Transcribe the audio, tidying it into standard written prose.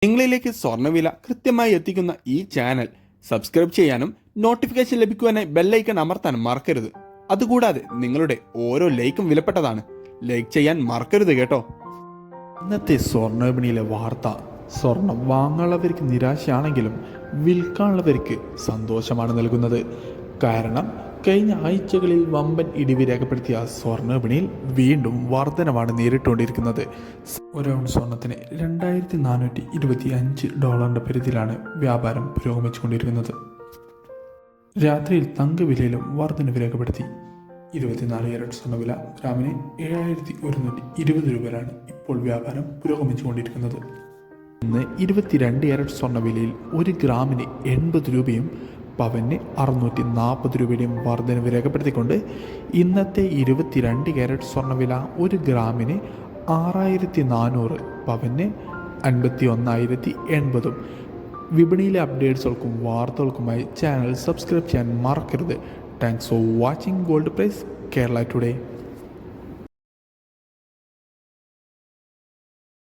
നിങ്ങളിലേക്ക് സ്വർണ്ണവില കൃത്യമായി എത്തിക്കുന്ന ഈ ചാനൽ സബ്സ്ക്രൈബ് ചെയ്യാനും നോട്ടിഫിക്കേഷൻ ലഭിക്കുവാനായി ബെല്ലൈക്കൺ അമർത്താനും മറക്കരുത്. അതുകൂടാതെ നിങ്ങളുടെ ഓരോ ലൈക്കും വിലപ്പെട്ടതാണ്. ലൈക്ക് ചെയ്യാൻ മറക്കരുത് കേട്ടോ. ഇന്നത്തെ സ്വർണ്ണ വിപണിയിലെ വാർത്ത സ്വർണം വാങ്ങാനുള്ളവർക്ക് നിരാശയാണെങ്കിലും വിൽക്കാനുള്ളവർക്ക് സന്തോഷമാണ് നൽകുന്നത്. കാരണം കഴിഞ്ഞ ആഴ്ചകളിൽ വമ്പൻ ഇടിവ് രേഖപ്പെടുത്തിയ സ്വർണ്ണ വിപണിയിൽ വീണ്ടും വർധനവാണ് നേരിട്ടുകൊണ്ടിരിക്കുന്നത്. ഒരു ഔൺസ് സ്വർണത്തിന് $2,425 പരിധിയിലാണ് വ്യാപാരം പുരോഗമിച്ചുകൊണ്ടിരിക്കുന്നത്. രാത്രിയിൽ തങ്കവിലയിലും വർധനവ് രേഖപ്പെടുത്തി. 24 ക്യാരറ്റ് സ്വർണ്ണവില ഗ്രാമിന് 7,120 രൂപയിലാണ് ഇപ്പോൾ വ്യാപാരം പുരോഗമിച്ചുകൊണ്ടിരിക്കുന്നത്. ഇന്ന് 22 ക്യാരറ്റ് സ്വർണ്ണവിലയിൽ 1 ഗ്രാമിന് 80 രൂപയും പവന് 640 രൂപയുടെയും വർധനവ് രേഖപ്പെടുത്തിക്കൊണ്ട് ഇന്നത്തെ 22 ക്യാരറ്റ് സ്വർണ്ണവില 1 ഗ്രാമിന് 6,400, പവന് 51,080. വിപണിയിലെ അപ്ഡേറ്റ്സുകൾക്കും വാർത്തകൾക്കുമായി ചാനൽ സബ്സ്ക്രൈബ് ചെയ്യാൻ മറക്കരുത്. Thanks for watching gold price Kerala today.